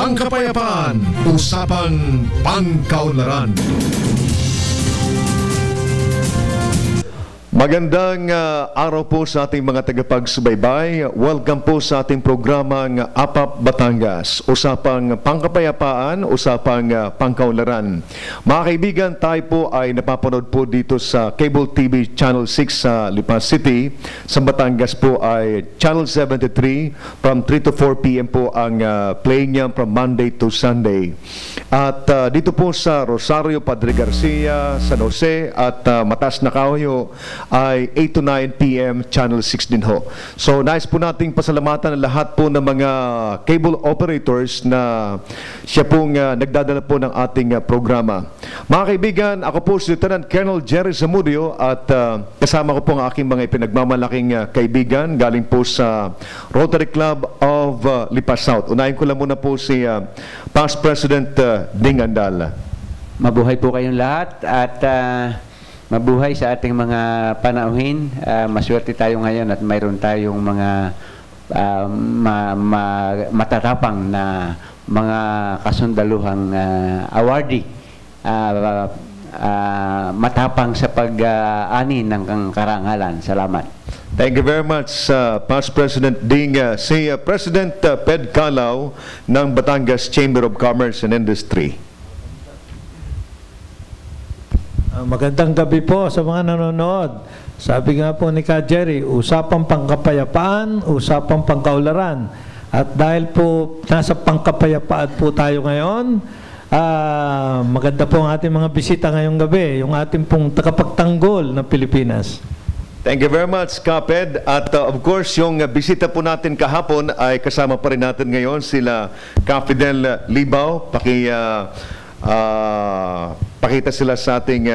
pangkapayapaan, usapang pangkaunlaran. Magandang araw po sa ating mga tagapagsubaybay. Welcome po sa ating programang APAP Batangas. Usapang pangkapayapaan, usapang pangkaunlaran. Mga kaibigan, tayo po ay napapanood po dito sa Cable TV Channel 6 sa Lipa City. Sa Batangas po ay Channel 73 from 3 to 4 p.m. po ang playing niya from Monday to Sunday. At dito po sa Rosario, Padre Garcia, San Jose at Mataas na Kahoyo ay 8 to 9 p.m. Channel 6 din ho. So, nais po nating pasalamatan ang lahat po ng mga cable operators na siya pong nagdadala po ng ating programa. Mga kaibigan, ako po si Lieutenant Colonel Jerry Zamudio at kasama ko po ang aking mga ipinagmamalaking kaibigan galing po sa Rotary Club of Lipa South. Unahin ko lang muna po si Past President Ding Andal. Mabuhay po kayong lahat at mabuhay sa ating mga panauhin. Maswerte tayo ngayon at mayroon tayong mga matatapang na mga kasundaluhang awardee. Matapang sa pag-ani ng karangalan. Salamat. Thank you very much, Past President Ding. Si President Ped Calao ng Batangas Chamber of Commerce and Industry. Magandang gabi po sa mga nanonood. Sabi nga po ni Ka Jerry, usapang pangkapayapaan, usapang pangkaunlaran. At dahil po nasa pangkapayapaan po tayo ngayon, maganda po ang ating mga bisita ngayong gabi, yung ating pong tagapagtanggol ng Pilipinas. Thank you very much, Kaped. At of course, yung bisita po natin kahapon ay kasama pa rin natin ngayon sila Ka-Fidel Libao. Pakita sila sa ating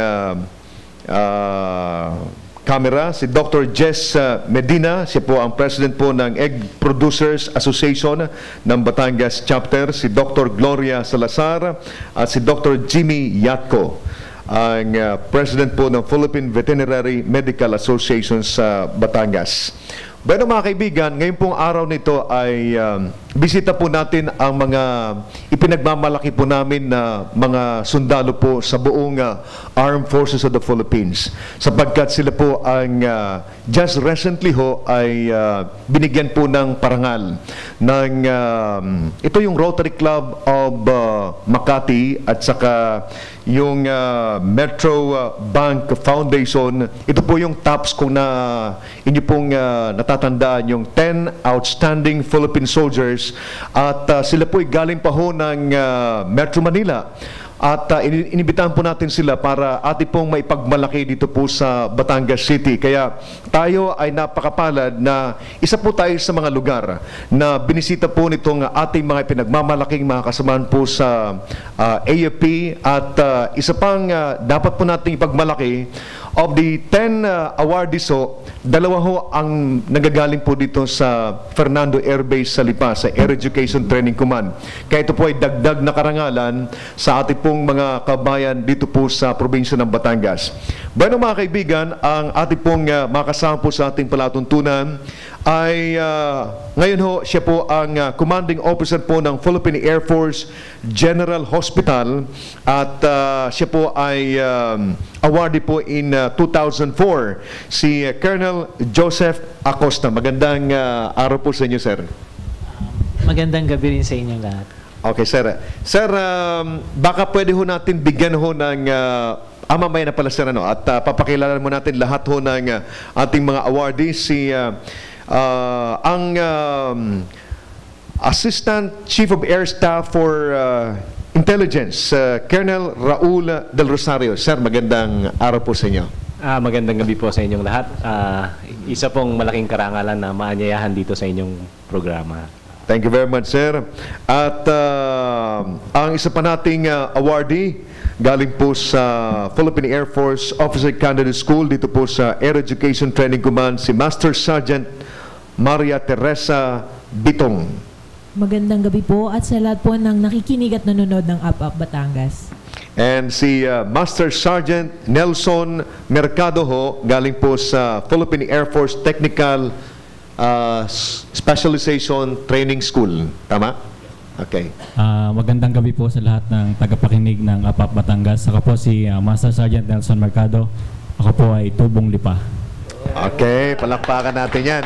camera. Si Dr. Jess Medina, siya po ang president po ng Egg Producers Association ng Batangas Chapter. Si Dr. Gloria Salazar at si Dr. Jimmy Yatko, ang president po ng Philippine Veterinary Medical Association sa Batangas. Bueno mga kaibigan, ngayon pong araw nito ay bisita po natin ang mga ipinagmamalaki po namin na mga sundalo po sa buong Armed Forces of the Philippines. Sapagkat sila po ang just recently ho ay binigyan po ng parangal ng ito yung Rotary Club of Makati at saka yung Metro Bank Foundation. Ito po yung tops kung na inyo pong natatandaan, yung 10 outstanding Philippine soldiers at sila po ay galing pa ho ng Metro Manila. At inibitahan po natin sila para ating pong maipagmalaki dito po sa Batangas City. Kaya tayo ay napakapalad na isa po tayo sa mga lugar na binisita po nitong ating mga pinagmamalaking mga kasamahan po sa AFP. At isa pang dapat po natin ipagmalaki, of the 10 awardees ho, 2 ho ang nagagaling po dito sa Fernando Air Base sa Lipa, sa Air Education Training Command. Kaya ito po ay dagdag na karangalan sa ating pong mga kabayan dito po sa probinsya ng Batangas. Bueno mga kaibigan, ang ating pong makasama po sa ating palatuntunan ay ngayon ho, siya po ang commanding officer po ng Philippine Air Force General Hospital at siya po ay awardee po in 2004, si Colonel Joseph Acosta. Magandang araw po sa inyo, sir. Magandang gabi rin sa inyong lahat. Okay, sir. Sir, baka pwede ho natin bigyan ho ng mamaya na pala, sir, ano, at papakilala mo natin lahat ho ng ating mga awardees. Si ang Assistant Chief of Air Staff for Intelligence, Colonel Raul Del Rosario. Sir, magandang araw po sa inyo. Magandang gabi po sa inyong lahat. Isa pong malaking karangalan na maanyayahan dito sa inyong programa. Thank you very much, sir. At ang isa pa nating awardee galing po sa Philippine Air Force Officer Candidate School dito po sa Air Education Training Command, si Master Sergeant Maria Teresa Bitong. Magandang gabi po at sa lahat po ng nakikinig at nanonood ng APAP Batangas. And si Master Sergeant Nelson Mercado ho, galing po sa Philippine Air Force Technical Specialization Training School. Tama? Okay. Magandang gabi po sa lahat ng tagapakinig ng APAP Batangas. Ako po si Master Sergeant Nelson Mercado. Ako po ay tubong lipa. Okay, palakpakan natin yan.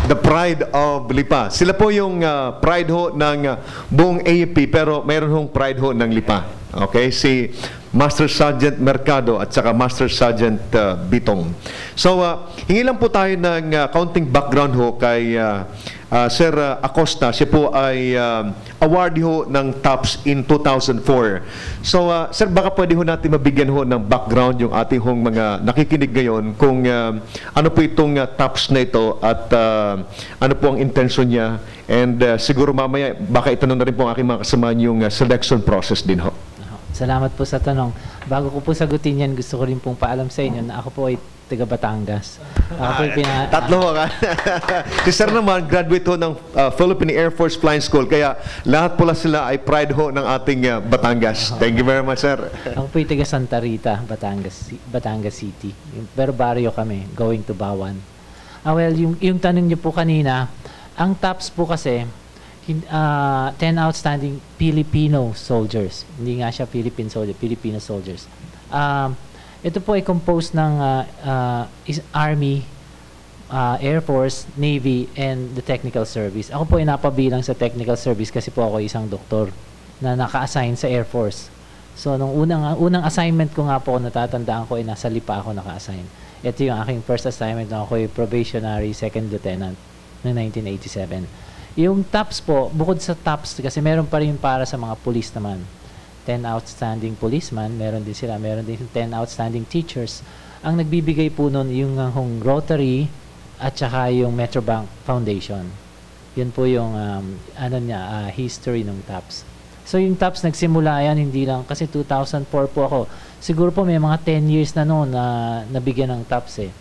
The pride of Lipa. Sila po yung pride ho ng buong AFP, pero mayroon hong pride ho ng Lipa. Okay, si Master Sergeant Mercado at saka Master Sergeant Bitong. So, hingi lang po tayo ng counting background ho kay Sir Acosta. Siya po ay awardee ho ng TOPS in 2004. So, Sir, baka pwede ho natin mabigyan ho ng background yung ating hong mga nakikinig ngayon kung ano po itong TOPS na ito at ano po ang intention niya. And siguro mamaya, baka itanong na rin po ang aking mga kasama yung selection process din ho. Salamat po sa tanong. Bago ko po sagutin yan, gusto ko rin pong paalam sa inyo na ako po ay taga Batangas. Ako po Tatlo ho ka. Si Sir naman, graduate ho ng Philippine Air Force Flying School. Kaya lahat pala sila ay pride ho ng ating Batangas. Thank you very much, Sir. Ako po ay taga Santa Rita, Batangas City. Pero barrio kami, going to Bawan. Well, yung tanong niyo po kanina, ang TOPS po kasi, 10 outstanding Filipino soldiers. Hindi nga siya Philippine soldier, Filipino soldiers. Ito po ay composed ng Army, Air Force, Navy, and the Technical Service. Ako po ay napabilang sa Technical Service kasi po ako isang doktor na naka-assign sa Air Force. So, nung unang assignment ko nga po, natatandaan ko ay nasa Lipa ako naka-assign. Ito yung aking first assignment na ako ay probationary second lieutenant noong 1987. Yung TOPS po, bukod sa TOPS, kasi meron pa rin para sa mga police naman. 10 outstanding policemen, meron din sila. Meron din 10 outstanding teachers. Ang nagbibigay po nun yung Rotary at saka yung Metrobank Foundation. Yun po yung history ng TOPS. So yung TOPS nagsimula yan, hindi lang, kasi 2004 po ako. Siguro po may mga 10 years na noon na nabigyan ng TOPS eh.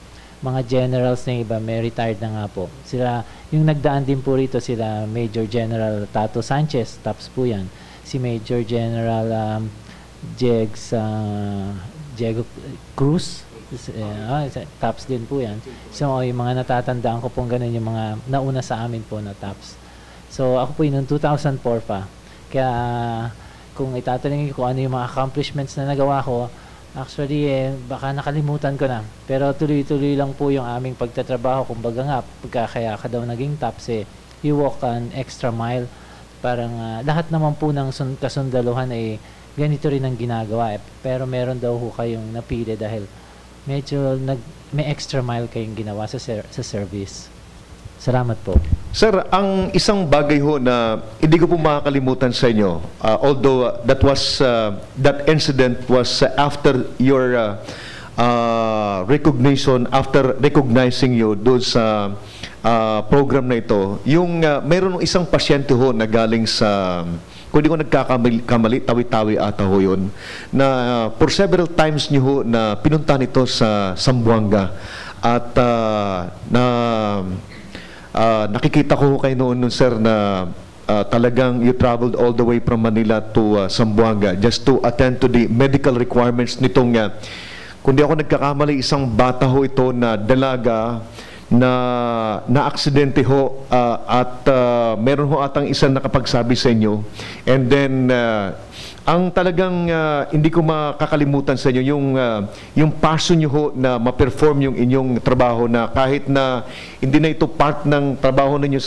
Mga generals na iba, may retired na nga po. Sila, yung nagdaan din po rito, sila Major General Tato Sanchez, TOPS po yan. Si Major General Diego Cruz, TOPS din po yan. So, yung mga natatandaan ko pong ganun, yung mga nauna sa amin po na TOPS. So, ako po yun noong 2004 pa. Kaya, kung itatanungin ko ano yung mga accomplishments na nagawa ko, actually, baka nakalimutan ko na. Pero tuloy-tuloy lang po yung aming pagtatrabaho. Kumbaga nga, kaya ka daw naging TOPS you walk an extra mile. Parang lahat naman po ng kasundaluhan ay ganito rin ang ginagawa. Pero meron daw ho kayong napili dahil medyo may extra mile kayong ginawa sa service. Salamat po. Sir, ang isang bagay ho na hindi ko po makakalimutan sa inyo, although that incident was after your recognition, after recognizing you doon sa program na ito, yung mayroon isang pasyente ho na galing sa, kung di ko nagkakamali, Tawi-Tawi ata ho yun, na for several times niyo ho na pinunta nito sa Zamboanga at nakikita ko kayo noon, sir, na talagang you traveled all the way from Manila to Zamboanga just to attend to the medical requirements nitong, kung di ako nagkakamali, isang bata ho ito na dalaga na aksidente ho at meron ho atang isang nakapagsabi sa inyo. And then, ang talagang hindi ko makakalimutan sa inyo yung passion nyo ho na ma-perform yung inyong trabaho na kahit na hindi na ito part ng trabaho ninyo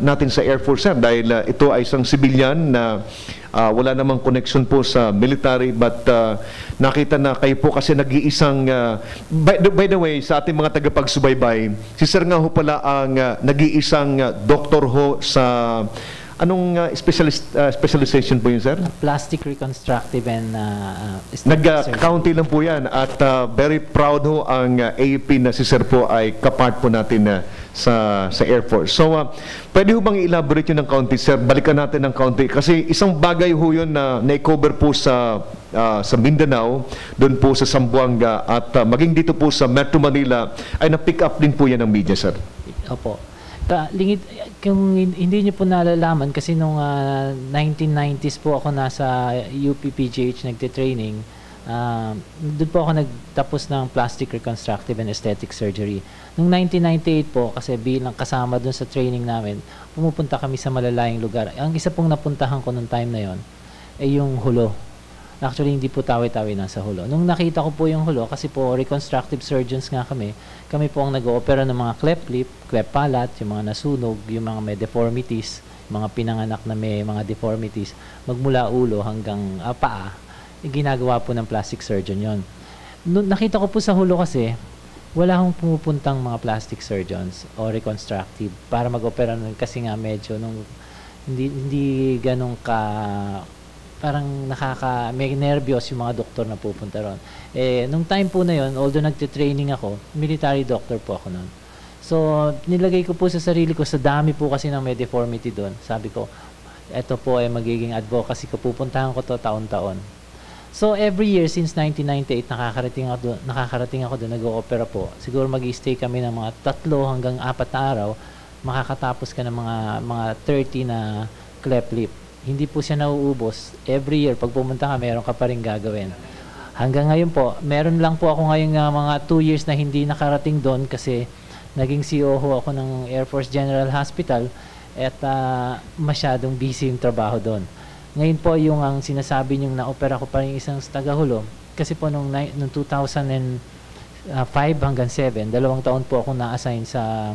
natin sa Air Force dahil ito ay isang civilian na wala namang connection po sa military, but nakita na kayo po kasi nag-iisang by the way, sa ating mga tagapagsubaybay, si Sir nga ho pala ang nag-iisang doktor ho sa anong specialization po yun, sir? Plastic reconstructive and nag-county lang po yan at very proud ho ang AFP na si Sir po ay kapart po natin sa Air Force. So, pwede ho bang i-elaborate yun ng county, sir? Balikan natin ng county kasi isang bagay ho yun na na-cover po sa Mindanao, doon po sa Zamboanga at maging dito po sa Metro Manila ay na-pick up din po yan ng media, sir. Opo. Kung hindi niyo po nalalaman, kasi nung 1990s po ako nasa UPPGH nagte-training, Doon po ako nagtapos ng plastic reconstructive and aesthetic surgery. Noong 1998 po, kasi bilang kasama doon sa training namin, pumupunta kami sa malalayang lugar. Ang isa pong napuntahan ko noong time na yon ay yung Hulo. Actually, hindi po Tawi-Tawi nasa Hulo. Nung nakita ko po yung Hulo, kasi po reconstructive surgeons nga kami po ang nag-oopera ng mga cleft lip, cleft palate, yung mga nasunog, yung mga may deformities, mga pinanganak na may mga deformities, magmula ulo hanggang paa, ginagawa po ng plastic surgeon yon. Nakita ko po sa Hulo kasi, wala akong pumupuntang mga plastic surgeons o reconstructive para mag-opera nun kasi nga medyo hindi ganun ka parang may nervyos yung mga doktor na pupunta ron. Nung time po na yon, although nagte-training ako, military doctor po ako nun. So, nilagay ko po sa sarili ko, sa dami po kasi ng may deformity doon. Sabi ko, eto po ay magiging advocacy ko, pupuntahan ko to taon-taon. So, every year since 1998, nakakarating ako doon, nag-o-opera po. Siguro mag-i-stay kami ng mga 3 hanggang 4 na araw, makakatapos ka ng mga 30 na cleft lip. Hindi po siya nauubos. Every year, pag pumunta ka, meron ka pa rin gagawin. Hanggang ngayon po, meron lang po ako ngayon mga 2 years na hindi nakarating doon kasi naging CEO ako ng Air Force General Hospital at masyadong busy yung trabaho doon. Ngayon po, yung ang sinasabi niyong na-opera ko pa rin isang Tagahulo, kasi po nung 2005 hanggang 7, 2 taon po ako na-assign sa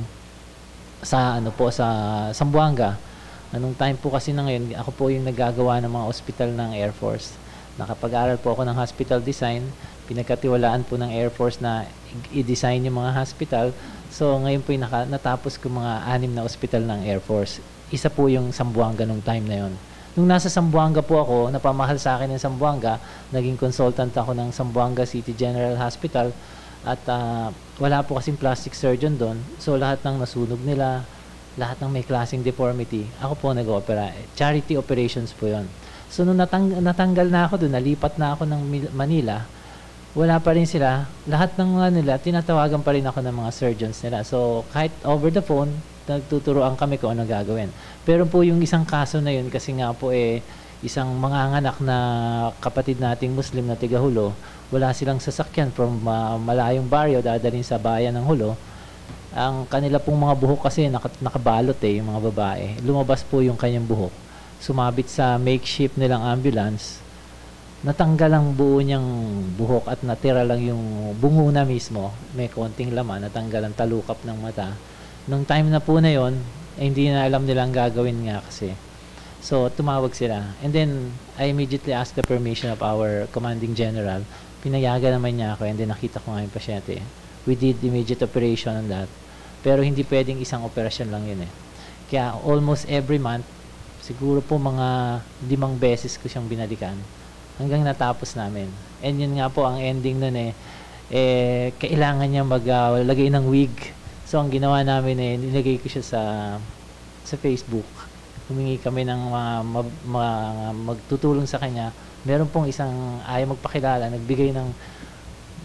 Zamboanga. Anong time po kasi na ngayon, ako po yung naggagawa ng mga ospital ng Air Force. Nakapag-aral po ako ng hospital design, pinagkatiwalaan po ng Air Force na i-design yung mga hospital. So ngayon po yung natapos ko mga 6 na ospital ng Air Force. Isa po yung Zamboanga nung time na yon. Nung nasa Zamboanga po ako, napamahal sa akin ng Zamboanga, naging consultant ako ng Zamboanga City General Hospital at wala po kasing plastic surgeon doon. So lahat ng nasunog nila, lahat ng may klaseng deformity, ako po nag-opera. Charity operations po yon. So nung natanggal na ako doon, nalipat na ako ng Manila, wala pa rin sila. Lahat ng mga nila, tinatawagan pa rin ako ng mga surgeons nila. So kahit over the phone, nagtuturoan kami kung ano gagawin. Pero po yung isang kaso na yun, kasi nga po isang manganganak na kapatid nating Muslim na tiga-Hulo, wala silang sasakyan from malayong baryo, dadalhin sa bayan ng Hulo. Ang kanila pong mga buhok kasi nakabalot yung mga babae. Lumabas po yung kanyang buhok. Sumabit sa makeshift nilang ambulance. Natanggal ang buo niyang buhok at natira lang yung bungo na mismo. May konting laman, natanggal ang talukap ng mata. Nung time na po na yon, hindi na alam nilang gagawin nga kasi. So, tumawag sila. And then, I immediately asked the permission of our commanding general. Pinayagan naman niya ako and then nakita ko nga yung pasyente. We did immediate operation on that. Pero hindi pwedeng isang operasyon lang yun Kaya almost every month, siguro po mga 5 beses ko siyang binalikan hanggang natapos namin. And yun nga po ang ending nun kailangan niya maglagay ng wig. So ang ginawa namin nilagay ko siya sa Facebook. Humingi kami ng magtutulong sa kanya. Meron pong isang ayaw magpakilala, nagbigay ng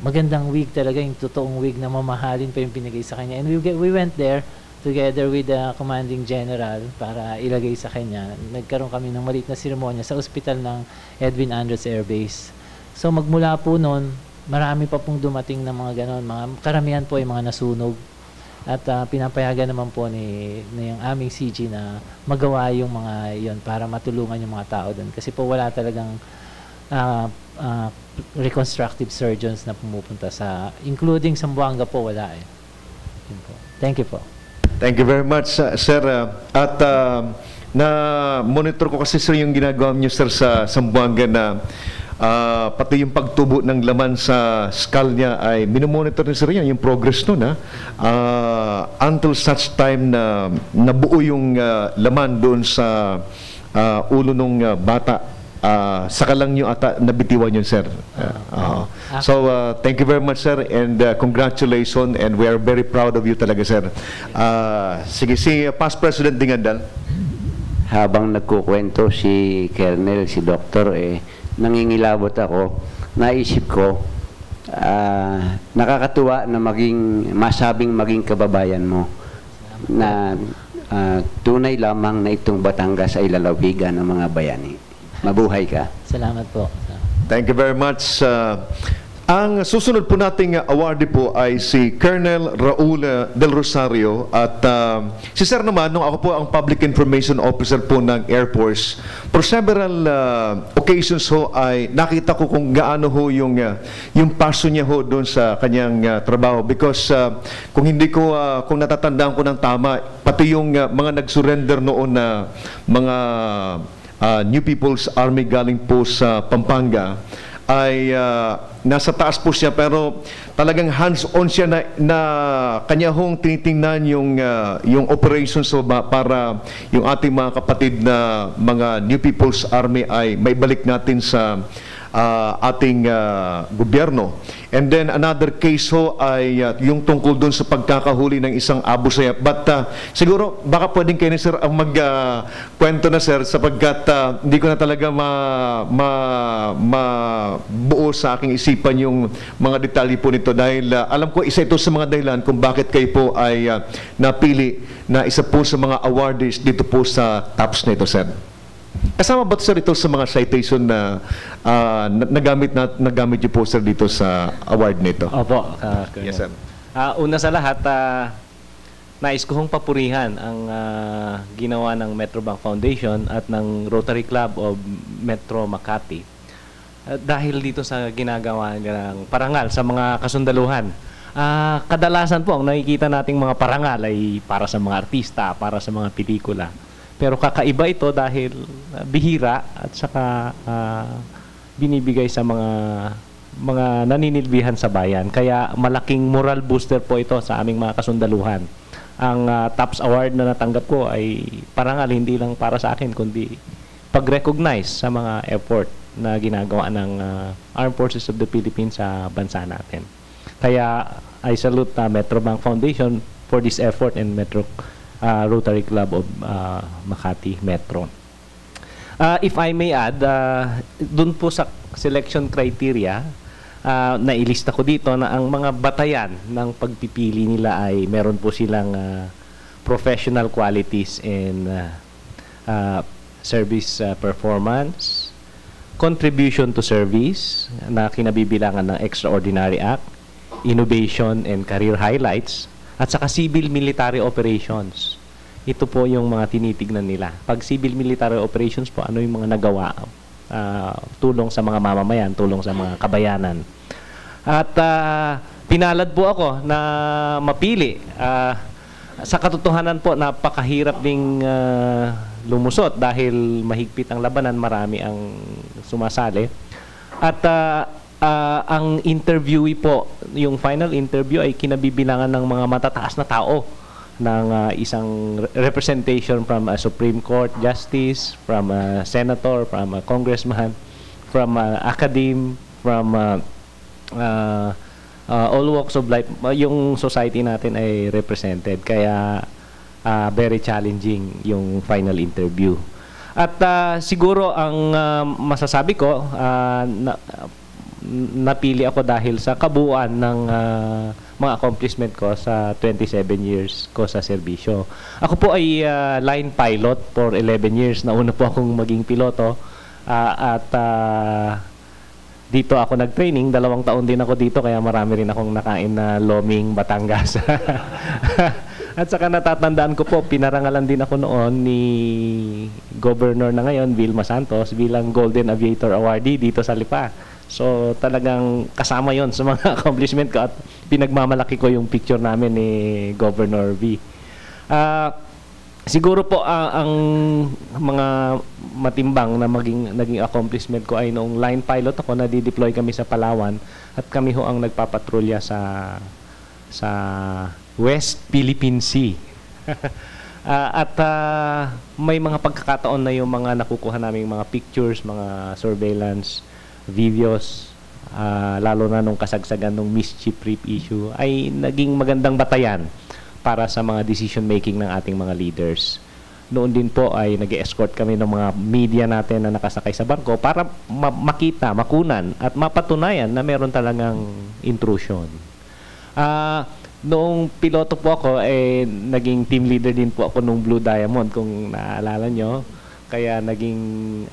magandang wig talaga, yung totoong wig na mamahalin pa yung pinigay sa kanya. And we went there together with the commanding general para ilagay sa kanya. Nagkaroon kami ng maliit na seremonya sa ospital ng Edwin Andres Air Base. So magmula po noon, marami pa pong dumating na mga ganon. Karamihan po ay mga nasunog. At pinapayagan naman po na yung aming CG na magawa yung mga yon para matulungan yung mga tao doon. Kasi po wala talagang reconstructive surgeons na pumupunta including Zamboanga po, wala Yun po. Thank you po. Thank you very much, sir. At na-monitor ko kasi, sir, yung ginagawa niyo, sir, sa Zamboanga na pati yung pagtubo ng laman sa skull niya ay minomonitor ni sir yan, yung progress nun, until such time na nabuo yung laman doon sa ulo ng bata. Saka lang yung nabitiwan yun, sir. So, thank you very much, sir, and congratulations, and we are very proud of you talaga, sir. Sige, si Past President Dingandal. Habang nagkukwento si Colonel, si Doktor, nangingilabot ako, naisip ko, nakakatuwa na masabing maging kababayan mo na tunay lamang na itong Batangas ay lalawigan ng mga bayani. Mabuhay ka. Salamat po. Thank you very much. Ang susunod po nating awardee po ay si Colonel Raul Del Rosario at si Sir naman, nung ako po ang Public Information Officer po ng Air Force, for several occasions ho ay nakita ko kung gaano ho yung passion niya ho doon sa kanyang trabaho because kung hindi ko kung natatandaan ko ng tama, pati yung mga nag-surrender noon na mga New People's Army galing po sa Pampanga ay nasa taas po siya pero talagang hands-on siya na kanya hong tinitingnan yung operations so para yung ating mga kapatid na mga New People's Army ay maibalik natin sa ating gobyerno. And then another case ho ay yung tungkol doon sa pagkakahuli ng isang Abu Sayyaf. But siguro baka pwedeng kayo ni Sir ang magkwento na Sir sapagkat hindi ko na talaga mabuo sa aking isipan yung mga detalye po nito dahil alam ko isa ito sa mga dahilan kung bakit kayo po ay napili na isa po sa mga awardees dito po sa TAPS na ito, Sir. Kasama ba Sir ito sa mga citation na nagamit niyo po Sir dito sa award nito? Opo. Yes, Sir. Una sa lahat, nais ko hong papurihan ang ginawa ng Metrobank Foundation at ng Rotary Club of Metro Makati dahil dito sa ginagawa ng parangal sa mga kasundaluhan. Kadalasan po ang nakikita nating mga parangal ay para sa mga artista, para sa mga pelikula. Pero kakaiba ito dahil bihira at saka binibigay sa mga naninilbihan sa bayan. Kaya malaking moral booster po ito sa aming mga kasundaluhan. Ang TAPS Award na natanggap ko ay parangal hindi lang para sa akin kundi pag-recognize sa mga effort na ginagawa ng Armed Forces of the Philippines sa bansa natin. Kaya I salute Metrobank Foundation for this effort and Rotary Club of Makati Metro. If I may add, dun po sa selection criteria, nailista ko dito na ang mga batayan ng pagpipili nila ay meron po silang professional qualities in service performance, contribution to service na kinabibilangan ng Extraordinary Act, innovation and career highlights, at saka civil-military operations. Ito po yung mga tinitignan nila. Pag civil-military operations po, ano yung mga nagawa? Tulong sa mga mamamayan, tulong sa mga kabayanan. At pinalad po ako na mapili. Sa katotohanan po, napakahirap ding lumusot dahil mahigpit ang labanan, marami ang sumasali. At ang interviewee po, yung final interview ay kinabibilangan ng mga matataas na tao ng isang representation from a Supreme Court Justice, from a Senator, from a Congressman, from academe, from all walks of life. Yung society natin ay represented. Kaya very challenging yung final interview. At siguro ang masasabi ko, napili ako dahil sa kabuuan ng mga accomplishment ko sa 27 years ko sa serbisyo. Ako po ay line pilot for 11 years. Nauna po akong maging piloto at dito ako nag-training. 2 taon din ako dito kaya marami rin akong nakain na loming Batangas. At saka natatandaan ko po, pinarangalan din ako noon ni Governor na ngayon, Vilma Santos, bilang Golden Aviator Awardee dito sa Lipa. So talagang kasama yon sa mga accomplishment ko at pinagmamalaki ko yung picture namin ni Governor V. Siguro po ang mga matimbang na naging accomplishment ko ay noong line pilot ako, na-deploy kami sa Palawan at kami ho ang nagpapatrolya sa West Philippine Sea. At may mga pagkakataon na yung mga nakukuha naming mga pictures, mga surveillance videos, lalo na nung kasagsagan ng mischief rape issue, ay naging magandang batayan para sa mga decision making ng ating mga leaders. Noon din po ay nag-escort kami ng mga media natin na nakasakay sa barko para makita, makunan at mapatunayan na meron talagang intrusion. Noong piloto po ako, naging team leader din po ako nung Blue Diamond, kung naalala nyo. Kaya naging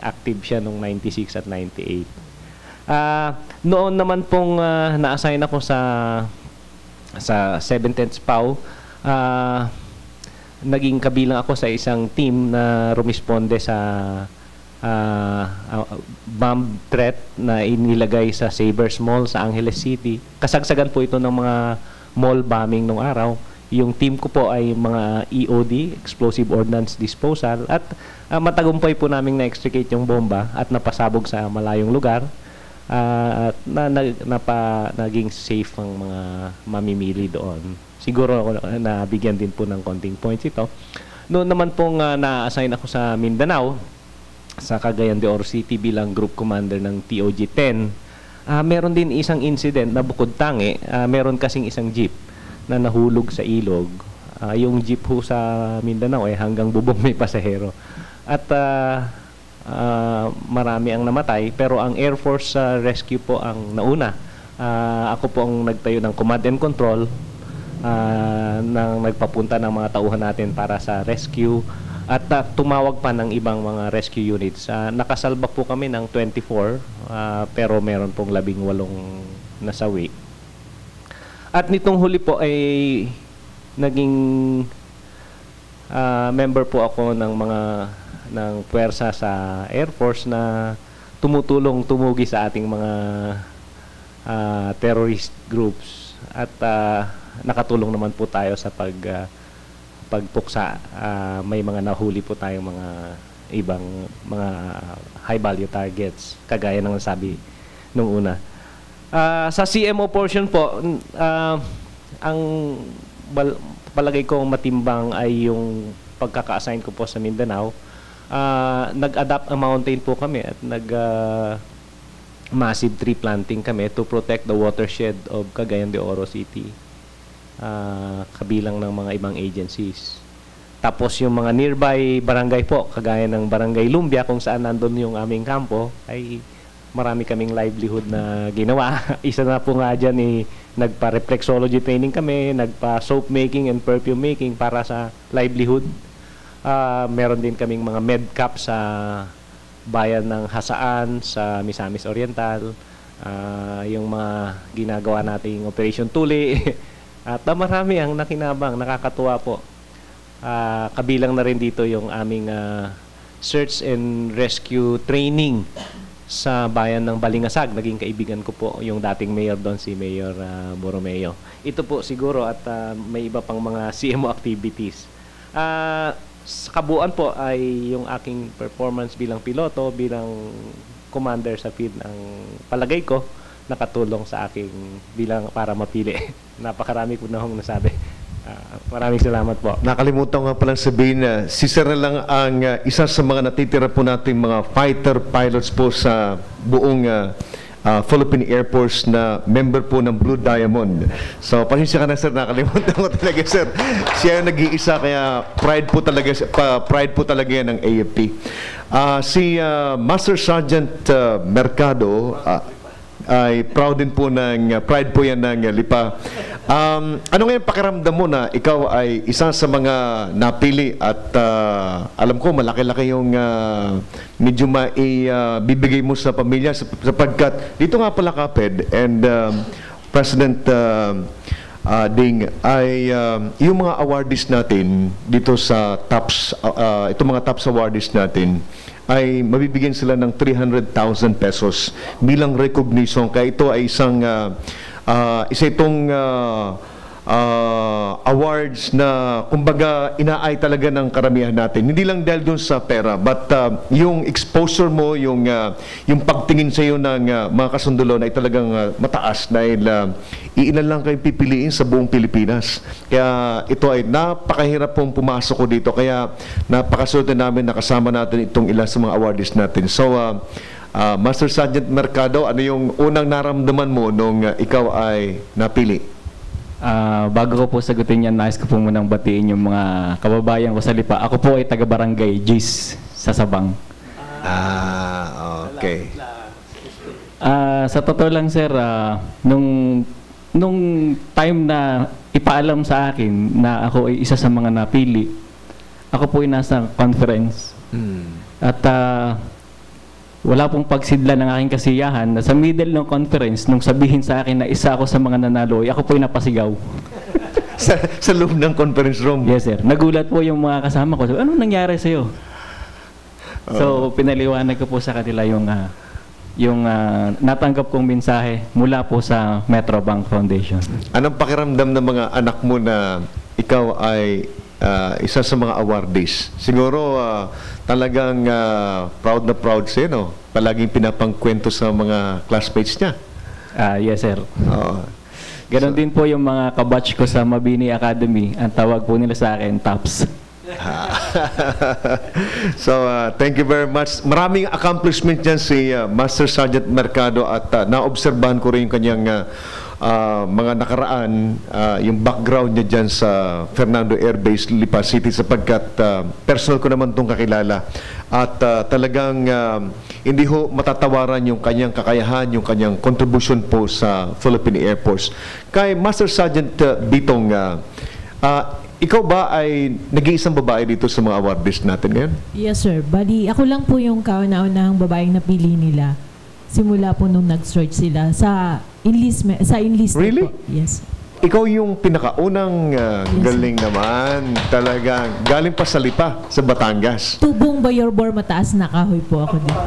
active siya nung 96 at 98. Noon naman pong na-assign ako sa 7th PAW, naging kabilang ako sa isang team na rumisponde sa bomb threat na inilagay sa Sabres Mall sa Angeles City. Kasagsagan po ito ng mga mall bombing nung araw. Yung team ko po ay mga EOD, Explosive Ordnance Disposal, at matagumpay po namin na-extricate yung bomba at napasabog sa malayong lugar. At naging safe ang mga mamimili doon. Siguro nabigyan din po ng konting points ito. Noon naman pong na-assign ako sa Mindanao, sa Cagayan de Oro City bilang group commander ng TOG-10. Meron din isang incident na bukod tangi, meron kasing isang jeep na nahulog sa ilog. Yung jeep ho sa Mindanao ay hanggang bubong may pasahero. At marami ang namatay, pero ang Air Force Rescue po ang nauna. Ako po ang nagtayo ng command and control, nang nagpapunta ng mga tauhan natin para sa rescue, at tumawag pa ng ibang mga rescue units. Nakasalba po kami ng 24, pero meron pong 18 nasawi. At nitong huli po ay naging member po ako ng puwersa sa Air Force na tumugi sa ating mga terrorist groups, at nakatulong naman po tayo sa pagpuksa. May mga nahuli po tayong mga ibang mga high value targets, kagaya ng nasabi nung una. Sa CMO portion po, ang palagay ko matimbang ay yung pagkaka-assign ko po sa Mindanao. Nag-adapt a mountain po kami at massive tree planting kami to protect the watershed of Cagayan de Oro City, kabilang ng mga ibang agencies. Tapos yung mga nearby barangay po, kagaya ng Barangay Lumbia kung saan nandun yung aming kampo, ay marami kaming livelihood na ginawa. Isa na po nga dyan, nagpa-reflexology training kami, nagpa-soap making and perfume making para sa livelihood. Meron din kaming mga medcap sa bayan ng Hasaan, sa Misamis Oriental, yung mga ginagawa nating Operation Tuli. At marami ang nakinabang, nakakatuwa po. Kabilang na rin dito yung aming search and rescue training sa bayan ng Balingasag. Naging kaibigan ko po yung dating mayor doon, si Mayor Borromeo. Ito po siguro, at may iba pang mga CMO activities. Sa kabuuan po ay yung aking performance bilang piloto, bilang commander sa field, ang palagay ko nakatulong sa aking bilang para mapili. Napakarami ko na hong nasabi. Maraming salamat po. Nakalimutan nga palang sabihin na si Sir na lang ang isa sa mga natitira po nating mga fighter pilots po sa buong Philippine Air Force na member po ng Blue Diamond. So, pasensya ka na, Sir, nakalimutan ko talaga, Sir. Siya yung nag-iisa, kaya pride po talaga yan ng AFP. Si Master Sergeant Mercado ay proud din po pride po yan ng Lipa. Ano ngayon pakiramdam mo na ikaw ay isa sa mga napili at alam ko malaki-laki yung medyo bibigay mo sa pamilya sapagkat dito nga pala Kaped and President Ding ay yung mga awardees natin dito sa itong mga TOPS awardees natin ay mabibigyan sila ng 300,000 pesos bilang recognition. Kaya ito ay isa itong awards na kumbaga inaay talaga ng karamihan natin. Hindi lang dahil dun sa pera, but yung exposure mo, yung pagtingin sa iyo ng mga kasundalo ay talagang mataas dahil iilan lang kayong pipiliin sa buong Pilipinas. Kaya ito ay napakahirap pong pumasok ko dito. Kaya napakaswerte namin nakasama natin itong ilan sa mga awardees natin. So, Master Sergeant Mercado, ano yung unang naramdaman mo nung ikaw ay napili? Bago ko po sagutin yan, nais ko po munang batiin yung mga kababayan ko sa Lipa. Ako po ay taga-barangay Gis sa Sabang. Okay. Sa totoo lang, sir, nung time na ipaalam sa akin na ako ay isa sa mga napili, ako po ay nasa conference. At wala pong pagsidla ng aking kasiyahan na sa middle ng conference, nung sabihin sa akin na isa ako sa mga nanalo, ako po'y napasigaw. sa loob ng conference room? Yes, sir. Nagulat po yung mga kasama ko. Sabi, ano nangyari sa'yo? So, pinaliwanag ko po sa kanila yung natanggap kong mensahe mula po sa Metrobank Foundation. Anong pakiramdam ng mga anak mo na ikaw ay isa sa mga awardees? Siguro talagang proud na proud siya, no? Palaging pinapangkwento sa mga classmates niya. Yes, sir. Ganon din po yung mga kabatch ko sa Mabini Academy. Ang tawag po nila sa akin, TOPS. So, thank you very much. Maraming accomplishment dyan si Master Sergeant Mercado at naobserbahan ko rin yung kanyang mga nakaraan, yung background niya dyan sa Fernando Air Base, Lipa City, sapagkat personal ko naman itong kakilala. At talagang hindi ho matatawaran yung kanyang kakayahan, yung kanyang contribution po sa Philippine Air Force. Kay Master Sergeant Bitong, ikaw ba ay nag-iisang babae dito sa mga awardees natin ngayon? Yes, sir. Bali, ako lang po yung kauna-unahang babaeng napili nila. Simula po nung nag-search sila sa enlistment Really? po. Yes. Ikaw yung pinakaunang galing naman. Talagang galing pa sa Lipa, sa Batangas. Tubong Bayorbor, mataas na kahoy po ako dito.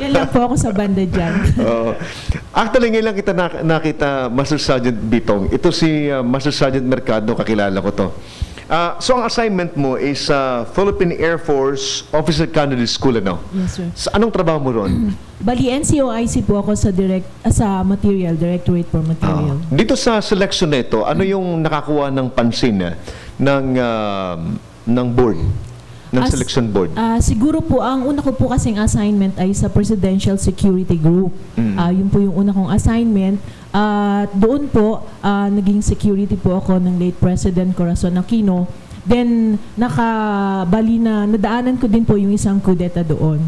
Yan lang po ako sa banda dyan. Actually, ngayon lang kita nakita, Master Sergeant Bitong. Ito si Master Sergeant Mercado, kakilala ko to. So, ang assignment mo is Philippine Air Force Officer Candidate School, ano? Yes, sir. Sa anong trabaho mo ron? Bali, NCOIC po ako sa material, Directorate for Material. Dito sa selection nito, ano yung nakakuha ng pansin ng board? Ng selection board? Siguro po, ang una ko po kasing assignment ay sa Presidential Security Group. Yun po yung una kong assignment. Doon po, naging security po ako ng late President Corazon Aquino. Then, nadaanan ko din po yung isang kudeta doon.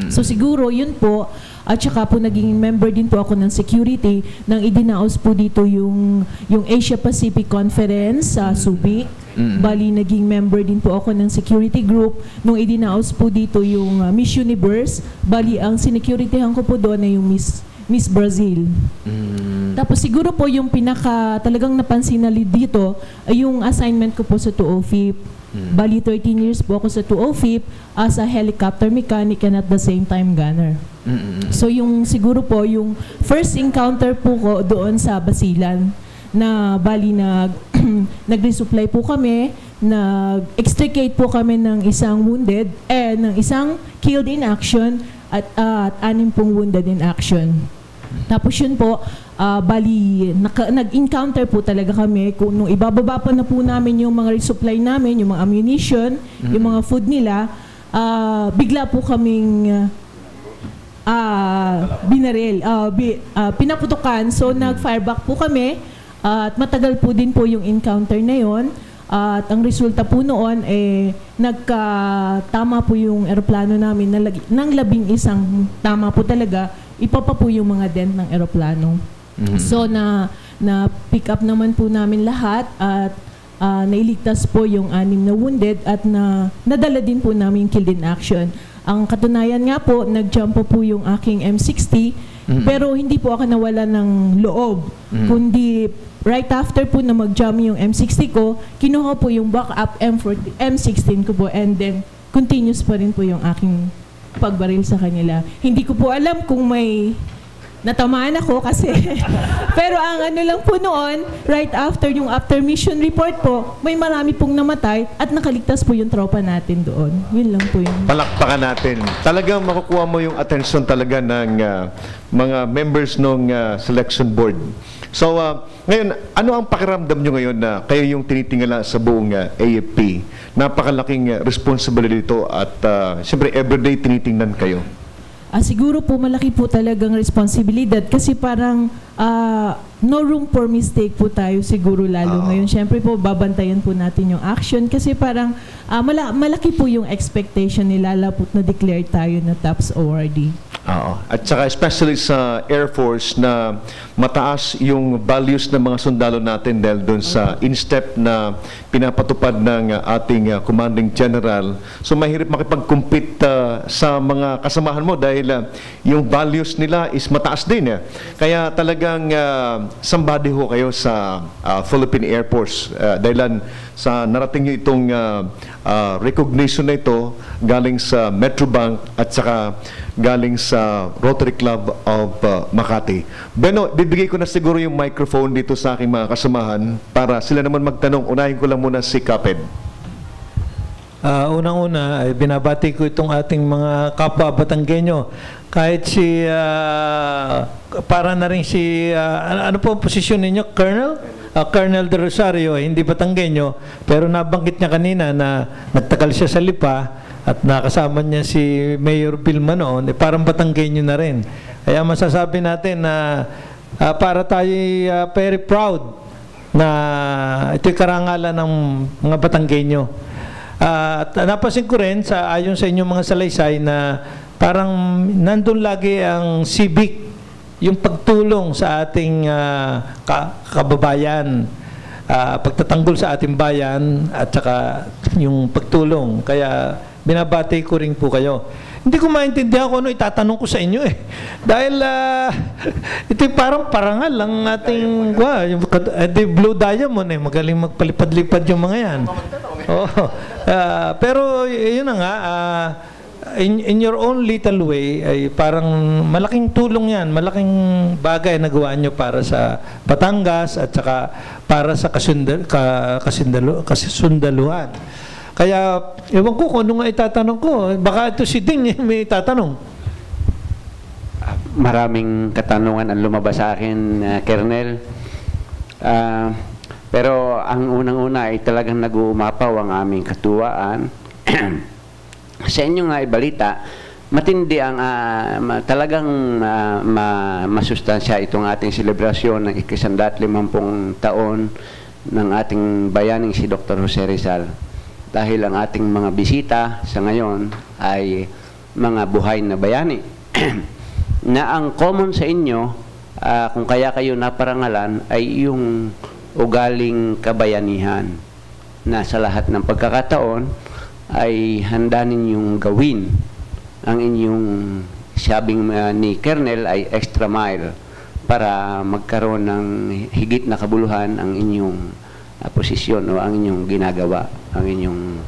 So siguro, yun po, at saka po naging member din po ako ng security nang idinaos po dito yung Asia Pacific Conference sa Subic. Bali, naging member din po ako ng security group nung idinaos po dito yung Miss Universe. Bali, ang sinecurityhan ko po doon ay yung Miss Brazil. Tapos siguro po yung talagang napansin na lead dito ay yung assignment ko po sa 205. Bali, 13 years po ako sa 205 as a helicopter mechanic and at the same time gunner. So yung siguro po yung first encounter po ko doon sa Basilan na bali nag-resupply po kami, nag-extricate po kami ng isang wounded ng isang killed in action at 6 pong wounded in action. Tapos yun po, nag-encounter po talaga kami nung ibababa pa na po namin yung mga resupply namin, yung mga ammunition, yung mga food nila, bigla po kaming binaril, pinaputukan. So nag-fireback po kami at matagal po din po yung encounter na yon. At ang resulta po noon, nagkatama po yung eroplano namin ng 11 tama po talaga, ipapa po yung mga dent ng eroplano. So na-pick up naman po namin lahat at nailigtas po yung 6 na wounded at nadala din po namin killed in action. Ang katunayan nga po, nag-jump po yung aking M60, pero hindi po ako nawala ng loob, kundi right after po na mag-jump yung M60 ko, kinuha po yung backup M16 ko po and then continuous pa rin po yung aking pagbaril sa kanila. Hindi ko po alam kung may natamaan ako kasi pero ang ano lang po noon, right after yung after mission report po, may marami pong namatay at nakaligtas po yung tropa natin doon. Yun lang po yun. Palakpakan natin. Talagang makukuha mo yung attention talaga ng mga members ng selection board. So, ngayon, ano ang pakiramdam nyo ngayon na kayo yung tinitingala sa buong AFP? Napakalaking responsibility ito at siyempre everyday tinitingnan kayo. Siguro po malaki po talagang responsibilidad kasi parang no room for mistake po tayo siguro lalo ngayon. Siyempre po babantayan po natin yung action kasi parang malaki po yung expectation nila lapot na declare tayo na TOPS awardee. Oo. At saka especially sa Air Force na mataas yung values ng mga sundalo natin dahil doon sa in-step na pinapatupad ng ating commanding general. So mahirap makipag-compete sa mga kasamahan mo dahil yung values nila is mataas din. Kaya talagang somebody ho kayo sa Philippine Air Force dahilan sa narating nyo itong recognition na ito galing sa Metrobank at saka galing sa Rotary Club of Makati. Beno, bibigay ko na siguro yung microphone dito sa aking mga kasamahan para sila naman magtanong. Unahin ko lang muna si Kaped. Unang-una, ay binabati ko itong ating mga kapwa Batanggenyo. Kahit si, para na rin si, ano po posisyon ninyo? Colonel? Colonel De Rosario, hindi Batanggenyo, pero nabanggit niya kanina na nagtagal siya sa Lipa at nakasama niya si Mayor Vilma noon, parang Batanggenyo na rin. Kaya masasabi natin na para tayo very proud na ito'y karangalan ng mga Batanggenyo. At napasin ko rin ayon sa inyong mga salaysay na parang nandun lagi ang civic, yung pagtulong sa ating kababayan, pagtatanggol sa ating bayan at saka yung pagtulong. Kaya binabati ko rin po kayo. Hindi ko maintindihan kung ano itatanong ko sa inyo Dahil ito parang parangal ang ating yung Blue Diamond magaling magpalipad-lipad yung mga yan. Pero yun na nga, in your own little way ay parang malaking tulong yan, malaking bagay na gawa nyo para sa Batangas at saka para sa kasundaluhan. Kaya, ewan ko kung ano nga itatanong ko. Baka ito si Ding may itatanong. Maraming katanungan ang lumabas sa akin, Colonel. Pero ang unang-una ay talagang nag-uumapaw ang aming katuwaan. Sa inyo nga ibalita, matindi ang talagang masustansya itong ating selebrasyon ng 150 taon ng ating bayaning si Dr. Jose Rizal. Dahil ang ating mga bisita sa ngayon ay mga buhay na bayani. Na ang common sa inyo, kung kaya kayo naparangalan, ay yung ugaling kabayanihan na sa lahat ng pagkakataon ay handa ninyong gawin ang inyong sabing ni Colonel ay extra mile para magkaroon ng higit na kabuluhan ang inyong posisyon o ang inyong ginagawa, ang inyong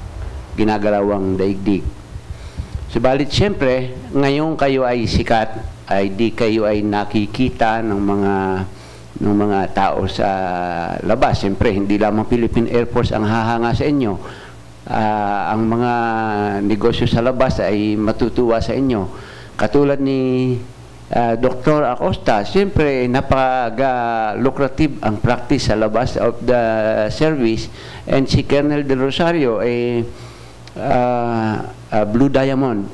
ginagalawang daigdig. Subalit siyempre, ngayon kayo ay sikat, ay di kayo ay nakikita ng mga tao sa labas. Siyempre, hindi lamang Philippine Air Force ang hahanga sa inyo. Ang mga negosyo sa labas ay matutuwa sa inyo. Katulad ni Dr. Acosta, siyempre napaka-lucrative ang practice sa labas of the service, and si Colonel De Rosario ay Blue Diamond.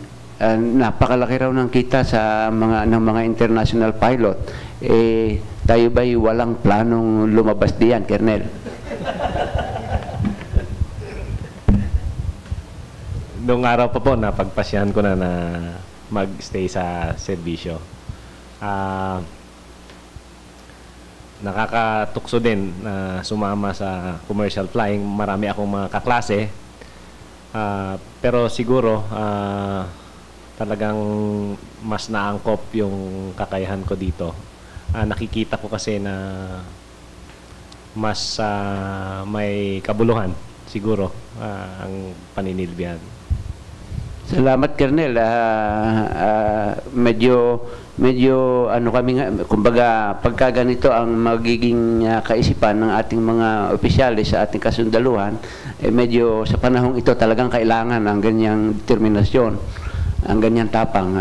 Napakalaki raw ng kita sa ng mga international pilot. Tayo ba'y walang planong lumabas diyan, Colonel? Noong araw pa po, napagpasyahan ko na mag-stay sa serbisyo. Nakakatukso din na sumama sa commercial flying. Marami akong mga kaklase. Pero siguro, talagang mas naangkop yung kakayahan ko dito. Nakikita ko kasi na mas may kabuluhan siguro ang paninilbihan. Salamat, Colonel. Medyo ano kami nga, kumbaga pagka ganito ang magiging kaisipan ng ating mga opisyalis sa ating kasundaluhan, medyo sa panahong ito talagang kailangan ang ganyang determinasyon, ang ganyang tapang,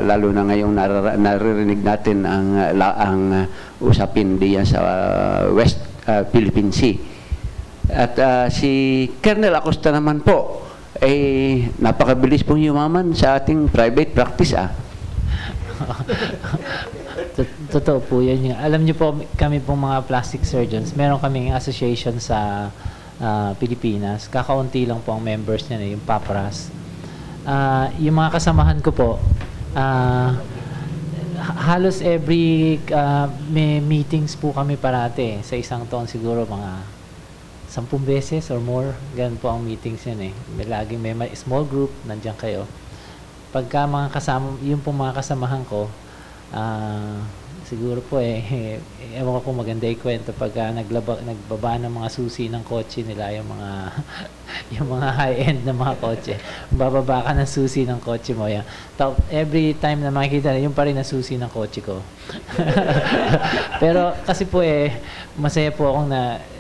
lalo na ngayong naririnig natin ang usapin diyan sa West Philippine Sea. At si Colonel Acosta naman po, napakabilis pong yumaman sa ating private practice. Totoo po yan. Alam niyo po, kami pong mga plastic surgeons, meron kaming association sa Pilipinas. Kakaunti lang po ang members niya, yung PAPRAS. Yung mga kasamahan ko po, Halos every may meetings po kami parate. Sa isang taon siguro mga 10 beses or more. Ganun po ang meetings yun eh. Laging may small group, nandiyan kayo. Pagka mga kasama, yung po mga kasamahan ko, siguro po ewan ko kung maganda ikwento pagka nagbaba ng mga susi ng kotse nila, yung mga high-end na mga kotse. Bababa ka ng susi ng kotse mo. Yan. Every time na makikita, yung pa rin na susi ng kotse ko. Pero kasi po masaya po akong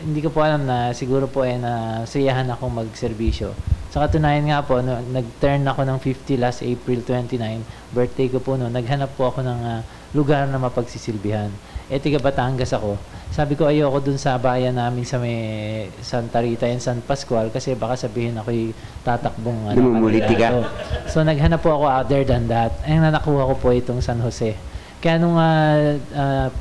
hindi ko po alam na siguro po nasiyahan akong magserbisyo. Sa katunayan nga po, nag-turn ako ng 50 last April 29, birthday ko po noon, naghanap po ako ng lugar na mapagsisilbihan. Tiga Batangas ako. Sabi ko ayoko dun sa bayan namin sa may Santa Rita and San Pascual kasi baka sabihin ako'y tatakbong lumumulitika. So naghanap po ako other than that. Ang nakuha ko po itong San Jose. Kaya nung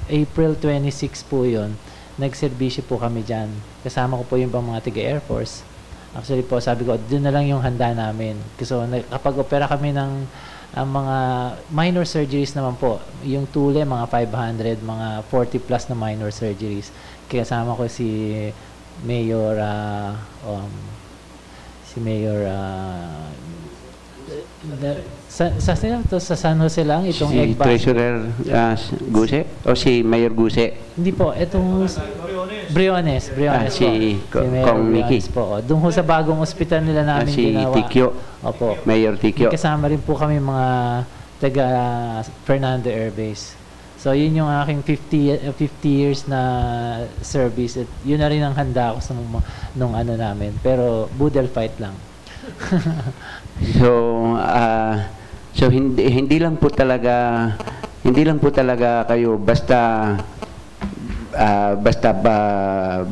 April 26 po yun, nagserbisyo po kami dyan. Kasama ko po yung mga tiga Air Force. Actually po, sabi ko, doon na lang yung handa namin. So, kapag opera kami ng mga minor surgeries naman po, yung tule, mga 500, mga 40 plus na minor surgeries. Kasama ko si Mayor, sa San Jose lang, itong si Treasurer Guse o si Mayor Guse? Hindi po, itong Briones si Kong Miki po. Doon sa bagong ospital nila namin si ginawa. Tikyo. Opo. Mayor Tikyo. Kasama rin po kami mga taga Fernando Air Base. So yun yung aking 50 years na service. At yun na rin ang handa ko sa nung namin. Pero budel fight lang. So hindi lang po talaga kayo basta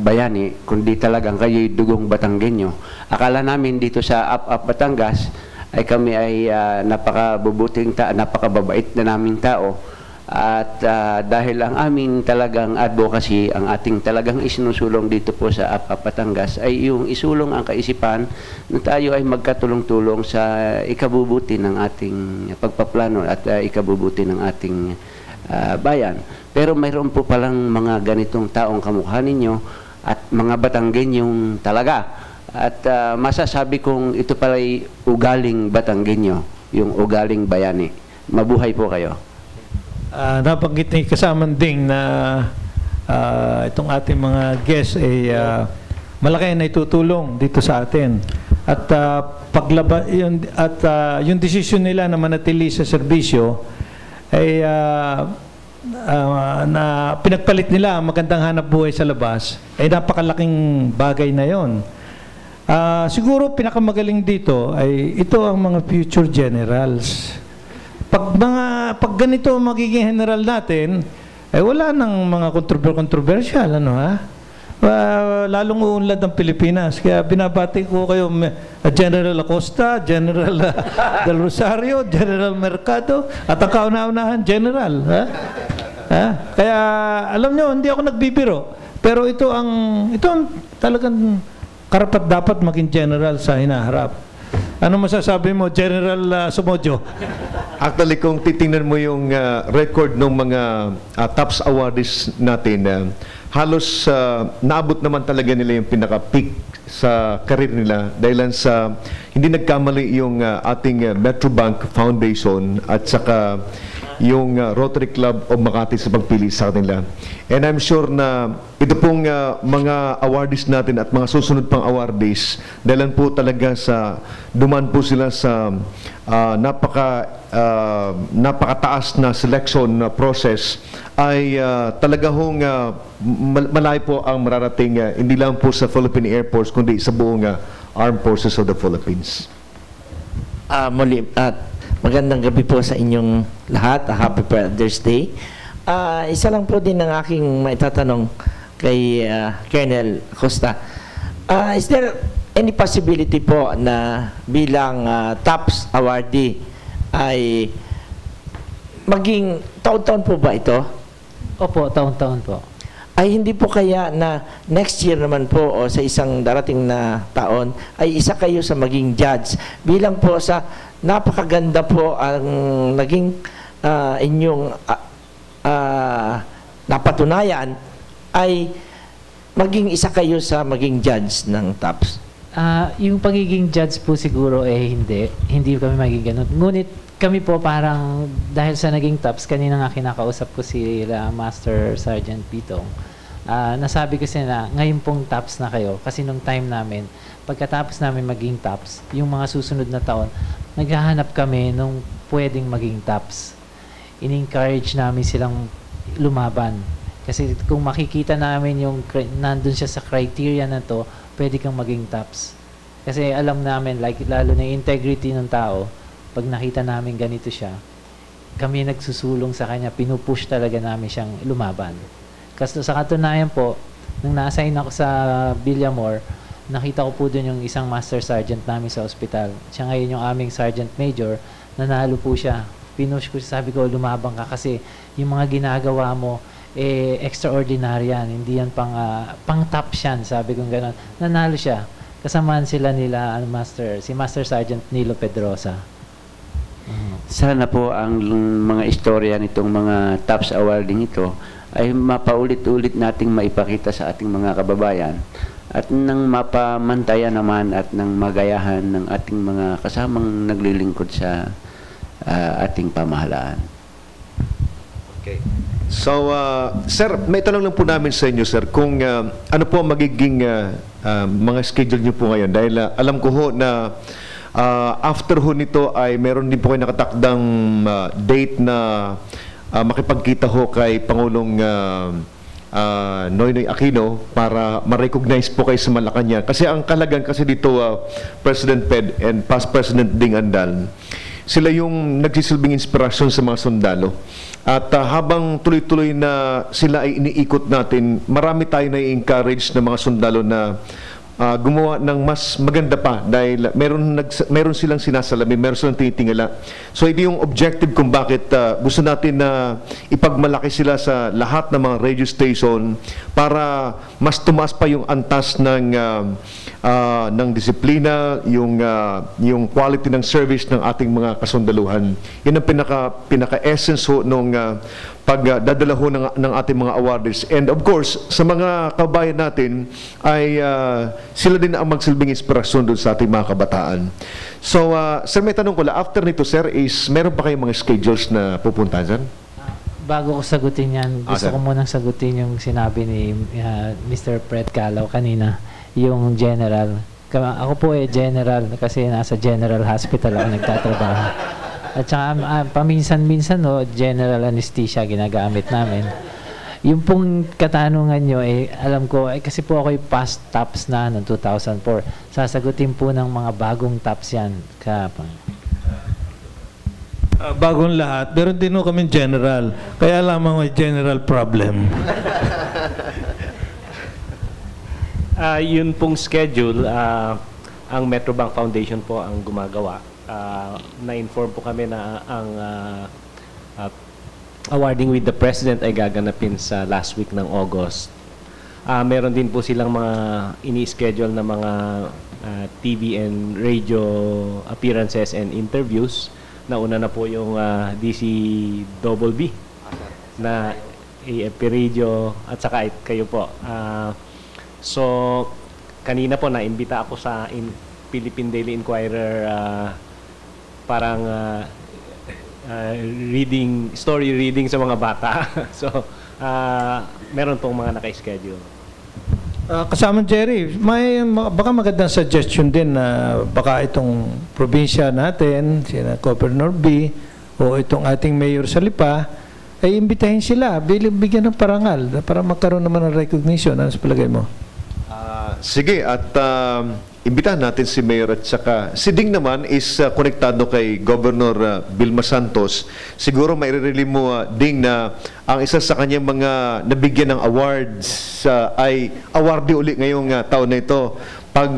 bayani, kundi talagang kayo'y dugong Batanggenyo. Akala namin dito sa Up Batangas ay kami ay napakababait na naming tao. At dahil ang aming talagang advocacy, ang ating talagang isinusulong dito po sa Up Batangas ay yung isulong ang kaisipan na tayo ay magkatulong-tulong sa ikabubuti ng ating pagpaplano at ikabubuti ng ating bayan. Pero mayroon po palang mga ganitong taong kamukha ninyo at mga Batanggenyong talaga. At masasabi kong ito pala'y ugaling Batanggenyo, yung ugaling bayani. Mabuhay po kayo. Nabanggit ni kasamang ding na itong ating mga guests ay malaki na itutulong dito sa atin. At yung desisyon nila na manatili sa serbisyo ay na pinagpalit nila ang magandang hanap buhay sa labas, ay napakalaking bagay na yon. Siguro pinakamagaling dito ay ito ang mga future generals. Pag ganito magiging general natin, ay wala nang mga controversial, lalong uunlad ang Pilipinas. Kaya binabati ko kayo, General Acosta, General Del Rosario, General Mercado, at ang kauna-unahan, General. Kaya alam nyo, hindi ako nagbibiro. Pero ito ang talagang karapat-dapat maging general sa hinaharap. Ano masasabi mo, General Somojo? Actually, kung titingnan mo yung record ng mga TOPS awardees natin, halos naabot naman talaga nila yung pinaka-peak sa karir nila dahil sa hindi nagkamali yung ating Metrobank Foundation at saka yung Rotary Club of Makati sa pagpili sa kanila. And I'm sure na ito pong mga awardees natin at mga susunod pang awardees, dahil po talaga sa duman po sila sa napakataas na selection process, ay talaga hong malayo po ang mararating hindi lang po sa Philippine Air Force kundi sa buong Armed Forces of the Philippines. Muli, magandang gabi po sa inyong lahat. Happy Father's Day. Isa lang po din ang aking maitatanong kay Colonel Acosta. Is there any possibility po na bilang TOPS awardee ay maging taon-taon po ba ito? Opo, taon-taon po. ay hindi po kaya na next year naman po o sa isang darating na taon ay isa kayo sa maging judge bilang po sa napakaganda po ang naging inyong napatunayan ay maging isa kayo sa maging judge ng TAPS? Yung pagiging judge po siguro hindi kami magiging ganun. Ngunit kami po parang dahil sa naging TAPS, kanina nga kinakausap ko si Master Sergeant Pitong, nasabi ko na ngayon pong TAPS na kayo kasi nung time namin, pagkatapos namin maging TAPS, yung mga susunod na taon, naghahanap kami nung pwedeng maging TAPS. In-encourage namin silang lumaban. Kasi kung makikita namin yung nandun siya sa criteria na to, pwede kang maging TAPS. Kasi alam namin, like, lalo na yung integrity ng tao, pag nakita namin ganito siya, kami nagsusulong sa kanya, pinupush talaga namin siyang lumaban. Kasi sa katunayan po, nung na-assign ako sa Villamor, nakita ko po dun yung isang master sergeant namin sa ospital. Siya ngayon yung aming sergeant major, nanalo po siya. Pinush ko, sabi ko, lumabang ka kasi yung mga ginagawa mo, extraordinary yan. Hindi yan pang top yan, sabi ko gano'n. Nanalo siya. Kasamaan sila nila, si Master Sergeant Nilo Pedrosa. Sana po ang mga istorya nitong mga TAPS awarding ito ay mapaulit-ulit nating maipakita sa ating mga kababayan at nang mapamantayan naman at nang magayahan ng ating mga kasamang naglilingkod sa ating pamahalaan. Okay. So, sir, may tanong lang po namin sa inyo, sir, kung ano po ang magiging mga schedule niyo po ngayon. Dahil alam ko ho na after ho nito ay meron din po kayo nakatakdang date na makipagkita ho kay Pangulong Noynoy Aquino para ma-recognize po kayo sa Malacanang. Kasi ang kalagan kasi dito, President Ped and past President Ding Andal, sila yung nagsisilbing inspirasyon sa mga sundalo. At habang tuloy-tuloy na sila ay iniikot natin, marami tayo na i-encourage ng mga sundalo na gumawa ng mas maganda pa dahil meron silang sinasalamin, meron silang tinitingala. So ito yung objective kung bakit gusto natin na ipagmalaki sila sa lahat ng mga radio station para mas tumaas pa yung antas ng disiplina, yung quality ng service ng ating mga kasundaluhan. Yan ang pinaka-essence ho nung pagdadala ho ng ating mga awardees. And of course, sa mga kabayan natin ay sila din ang magsilbing inspirasyon doon sa ating mga kabataan. So, sir, may tanong ko lang, after nito, sir, is meron pa kayong mga schedules na pupuntahan, sir? Bago ko sagutin yan, gusto ko munang sagutin yung sinabi ni Mr. Fred Calaw kanina, yung general. Ako po general kasi nasa General Hospital ako nagtatrabaho. At saka paminsan-minsan general anesthesia ginagamit namin. Yung pong katanungan nyo, alam ko, kasi po ako past TAPS na noong 2004. Sasagutin po ng mga bagong TAPS yan. Bagong lahat, pero din kami general. Kaya lamang may general problem. Yun pong schedule, ang Metrobank Foundation po ang gumagawa. Na-inform po kami na ang awarding with the President ay gaganapin sa last week ng August. Meron din po silang mga ini-schedule na mga TV and radio appearances and interviews. Nauna na po yung DCBB na AFP Radio at saka kayo po. So, kanina po naimbita ako sa Philippine Daily Inquirer parang story reading sa mga bata. So, meron pong mga naka-schedule. Kasama Jerry, baka magandang suggestion din na baka itong probinsya natin, sina Governor B o itong ating mayor sa Lipa, ay imbitahin sila, bigyan ng parangal para magkaroon naman ng recognition. Ano sa palagay mo? Sige, at imbitahan natin si Mayor at saka si Ding naman is konektado kay Governor Vilma Santos. Siguro mairereli mo, Ding, na ang isa sa kanyang mga nabigyan ng awards ay awardee uli ngayong taon na ito. pag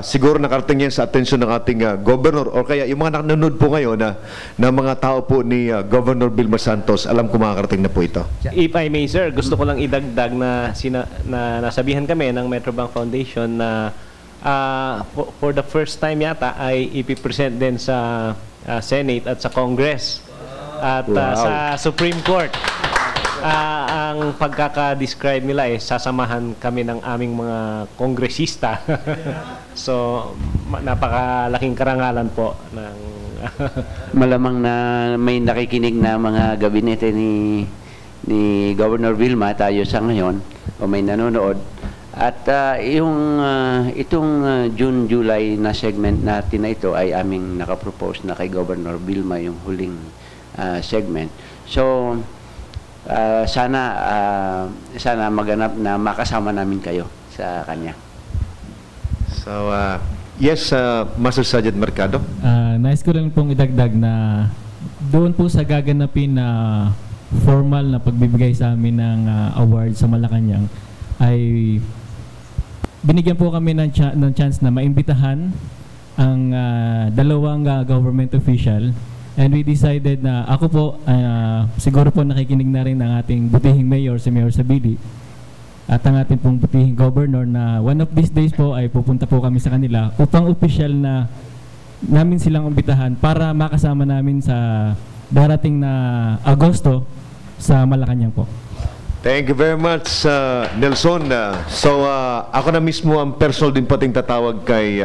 siguro nakarating yan sa atensyon ng ating governor or kaya yung mga nanonood po ngayon na mga tao po ni Governor Vilma Santos, alam ko makakarating na po ito. If I may, sir, gusto ko lang idagdag na nasabihan kami ng Metrobank Foundation na for the first time yata ay ipipresent din sa Senate at sa Congress at sa Supreme Court. Ang pagkaka-describe nila sasamahan kami ng aming mga kongresista. So, napakalaking karangalan po ng Malamang na may nakikinig na mga gabinete ni Governor Vilma tayo sa ngayon o may nanonood. At itong June-July na segment natin na ito ay aming nakapropose na kay Governor Vilma yung huling segment. So, sana maganap na makasama namin kayo sa kanya. So, yes, Master Sergeant Mercado. Nais ko lang pong idagdag na doon po sa gaganapin na formal na pagbibigay sa amin ng award sa Malacanang ay binigyan po kami ng chance na maimbitahan ang dalawang government official. And we decided na ako po, siguro po nakikinig na rin ang ating butihing mayor, si Mayor Sabili, at ang ating pong butihing governor na one of these days po ay pupunta po kami sa kanila upang official na namin silang umbitahan para makasama namin sa darating na Agosto sa Malacanang po. Thank you very much, Nelson. So, ako na mismo ang personal din pating tatawag kay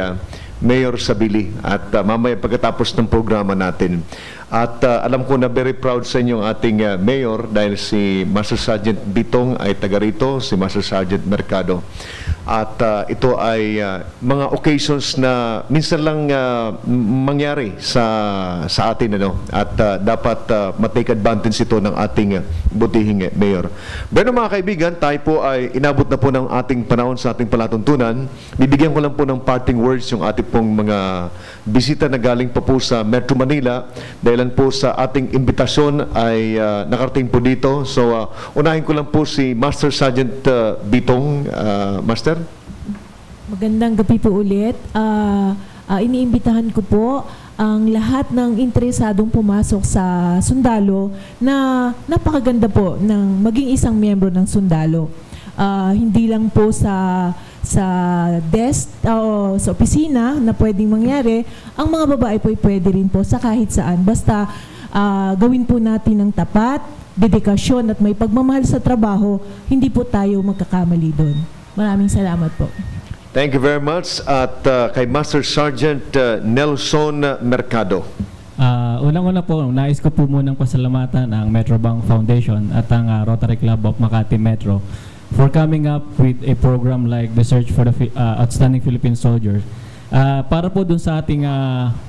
Mayor Sabili at mamaya pagkatapos ng programa natin. At alam ko na very proud sa inyong ating mayor dahil si Master Sergeant Bitong ay taga rito, si Master Sergeant Mercado. At ito ay mga occasions na minsan lang mangyari sa atin, at dapat matake advantage ito ng ating butihing mayor. Pero mga kaibigan, tayo po ay inabot na po ng ating panahon sa ating palatuntunan. Bibigyan ko lang po ng parting words yung ating pong mga bisita na galing pa po sa Metro Manila dahil po sa ating imbitasyon ay nakarating po dito. So unahin ko lang po si Master Sergeant Bitong. Master? Magandang gabi po ulit. Iniimbitahan ko po ang lahat ng interesadong pumasok sa sundalo na napakaganda po ng maging isang miyembro ng sundalo. Hindi lang po sa desk o sa opisina na pwedeng mangyari, ang mga babae po ay pwede rin po sa kahit saan. Basta gawin po natin ng tapat, dedikasyon at may pagmamahal sa trabaho, hindi po tayo magkakamali doon. Maraming salamat po. Thank you very much. At kay Master Sergeant Nelson Mercado. Unang-una po, nais ko po munang pasalamatan ang Metrobank Foundation at ang Rotary Club of Makati Metro for coming up with a program like the Search for the Outstanding Philippine Soldiers. Para po dun sa ating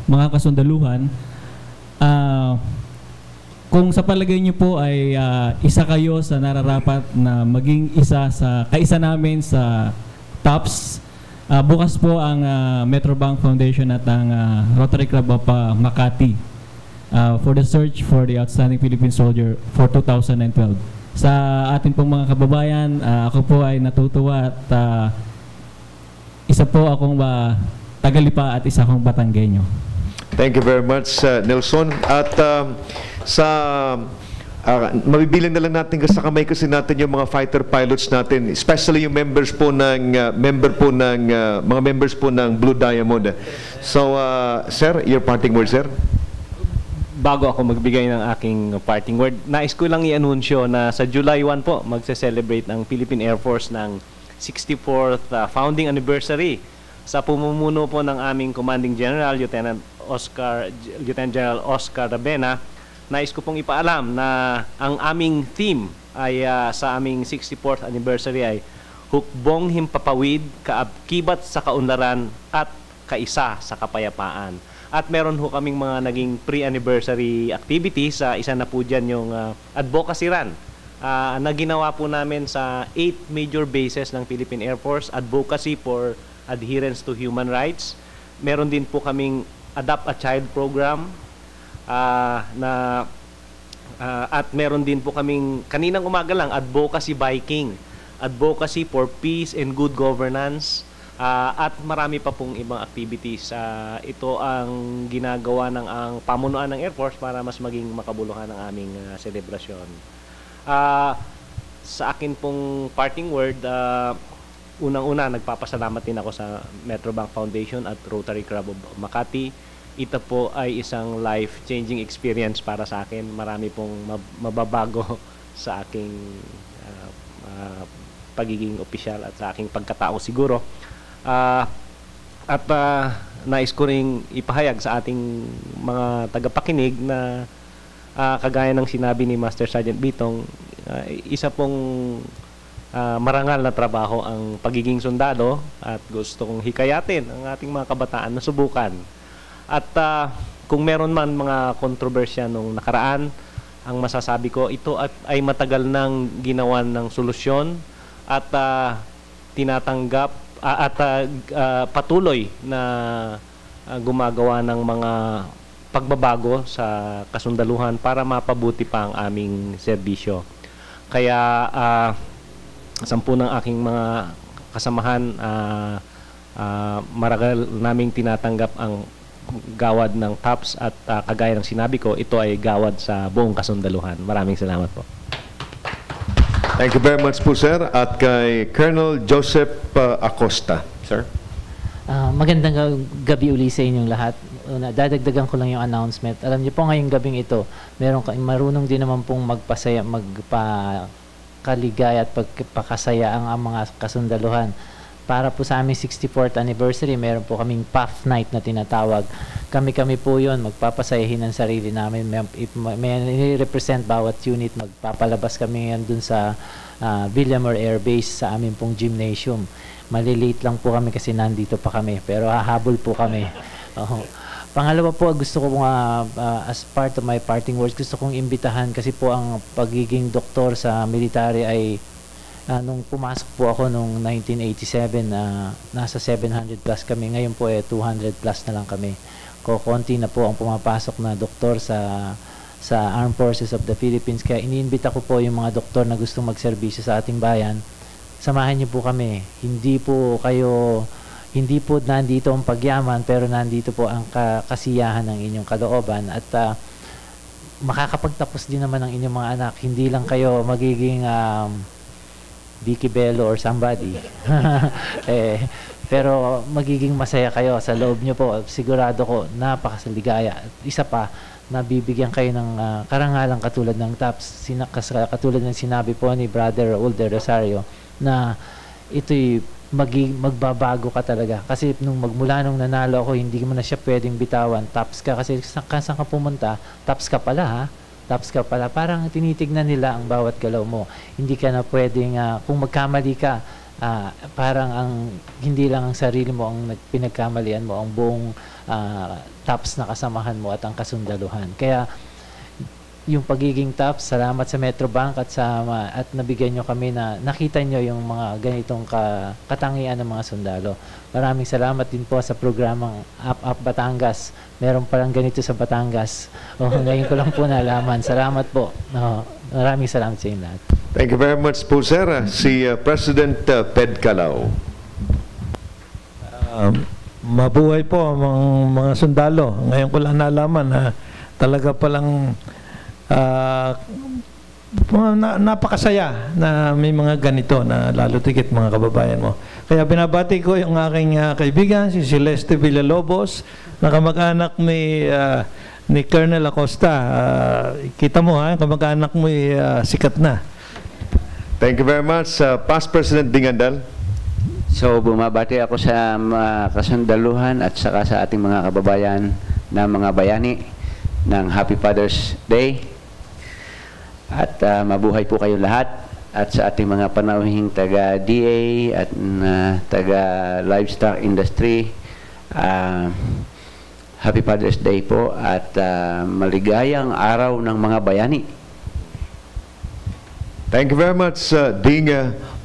mga kasundaluhan, kung sa palagay niyo po ay isa kayo sa nararapat na maging kaisa namin sa TOPS, bukas po ang Metrobank Foundation at ang Rotary Club of Makati for the Search for the Outstanding Philippine Soldier for 2012. Sa atin pong mga kababayan, ako po ay natutuwa at isa po akong Tagalipa at isa akong Batanggenyo. Thank you very much, Nelson. At mabibilang na lang natin sa kamay kasi natin yung mga fighter pilots natin, especially yung members po ng mga members po ng Blue Diamond. So, sir, your parting word, sir. Bago ako magbigay ng aking parting word, nais ko lang i-anunsyo na sa July 1 po, magse-celebrate ang Philippine Air Force ng 64th founding anniversary sa pumumuno po ng aming Commanding General, Lieutenant General Oscar Rabena. Nais ko pong ipaalam na ang aming theme ay sa aming 64th anniversary ay Hukbong Himpapawid, Kaabkibat sa Kaunlaran at Kaisa sa Kapayapaan. At meron ho kaming mga naging pre-anniversary activities. Isa na po dyan yung advocacy run na ginawa po namin sa 8 major bases ng Philippine Air Force. Advocacy for adherence to human rights. Meron din po kaming Adopt a Child program at meron din po kaming kaninang umaga lang advocacy biking, advocacy for peace and good governance, At marami pa pong ibang activities. Ito ang ginagawa ng ang pamunuan ng Air Force para mas maging makabuluhan ang aming selebrasyon. Sa akin pong parting word, unang-una, nagpapasalamat din ako sa Metrobank Foundation at Rotary Club of Makati. Ito po ay isang life-changing experience para sa akin. Marami pong mababago sa aking pagiging opisyal at sa aking pagkatao siguro. Nais ko ring ipahayag sa ating mga tagapakinig na kagaya ng sinabi ni Master Sergeant Bitong, isa pong marangal na trabaho ang pagiging sundalo at gusto kong hikayatin ang ating mga kabataan na subukan. At kung meron man mga kontrobersya nung nakaraan, ang masasabi ko, ito ay matagal nang ginawan ng solusyon at tinatanggap at patuloy na gumagawa ng mga pagbabago sa kasundaluhan para mapabuti pa ang aming serbisyo. Kaya sampu ng aking mga kasamahan, maragal naming tinatanggap ang gawad ng TAPS at kagaya ng sinabi ko, ito ay gawad sa buong kasundaluhan. Maraming salamat po. Thank you very much po, sir. At kay Colonel Joseph Acosta. Sir? Magandang gabi uli sa inyong lahat. Dadagdagan ko lang yung announcement. Alam niyo po ngayong gabing ito, marunong din naman pong magpasaya, magpakaligaya at pagpakasaya ang mga kasundaluhan. Para po sa aming 64th anniversary, meron po kaming PAF night na tinatawag. Kami po yun, magpapasayahin ang sarili namin. May represent bawat unit, magpapalabas kami yan dun sa Villamor Air Base sa aming pong gymnasium. Malilate lang po kami kasi nandito pa kami, pero hahabol po kami. Pangalawa po, gusto ko as part of my parting words, gusto kong imbitahan kasi po ang pagiging doktor sa military ay nung pumasok po ako nung 1987, nasa 700 plus kami. Ngayon po 200 plus na lang kami. Konti na po ang pumapasok na doktor sa Armed Forces of the Philippines. Kaya iniimbita ko po yung mga doktor na gustong magserbisyo sa ating bayan. Samahan niyo po kami. Hindi po nandito ang pagyaman, pero nandito po ang kasiyahan ng inyong kalooban. At makakapagtapos din naman ang inyong mga anak. Hindi lang kayo magiging Vicky Bello or somebody. Pero magiging masaya kayo sa loob nyo po. Sigurado ko, napakasaligaya. At isa pa, nabibigyan kayo ng karangalang katulad ng TAPS. Katulad ng sinabi po ni Brother Raul de Rosario na ito'y magbabago ka talaga. Kasi magmula nung nanalo ako, hindi mo na siya pwedeng bitawan. TAPS ka. Kasi saan ka pumunta, TAPS ka pala ha. TAPS ka pala. Parang tinitignan nila ang bawat galaw mo. Hindi ka na pwedeng, kung magkamali ka, parang hindi lang ang sarili mo ang pinagkamalian mo, ang buong TAPS na kasamahan mo at ang kasundaluhan. Kaya yung pagiging TAPS, salamat sa Metrobank at nabigyan nyo kami na nakita nyo yung mga ganitong katangian ng mga sundalo. Maraming salamat din po sa programang Up Batangas. Meron palang ganito sa Batangas. Ngayon ko lang po nalaman. Salamat po. Maraming salamat sa inyo lahat. Thank you very much po, sir. Si President Ped Calao. Mabuhay po ang mga sundalo. Ngayon ko lang nalaman na talaga palang napakasaya na may mga ganito na lalo tigit mga kababayan mo. Kaya binabati ko yung aking kaibigan, si Celeste Villalobos, na kamag-anak ni Colonel Acosta. Kita mo ha, kamag-anak mo sikat na. Thank you very much. Past President Dingandal. So, bumabati ako sa mga kasundaluhan at saka sa ating mga kababayan na mga bayani ng Happy Father's Day. At mabuhay po kayo lahat. At sa ating mga panauhing taga-DA at taga-livestock industry, Happy Father's Day po at maligayang araw ng mga bayani. Thank you very much, Ding.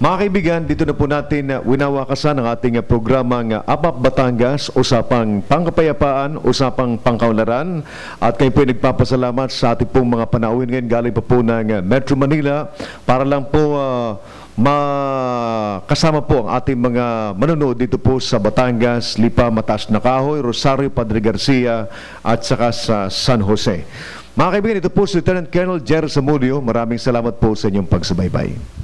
Mga kaibigan, dito na po natin winawakasan ang ating programang Up Batangas, usapang pangkapayapaan, usapang pangkaunlaran. At kayo po nagpapasalamat sa ating pong mga panauhin ngayon galing pa po ng Metro Manila para lang po kasama po ang ating mga manonood dito po sa Batangas, Lipa, Mataas na Kahoy, Rosario, Padre Garcia at saka sa San Jose. Mga kaibigan, ito po si Lieutenant Colonel Jerry Zamudio. Maraming salamat po sa inyong pagsubaybay.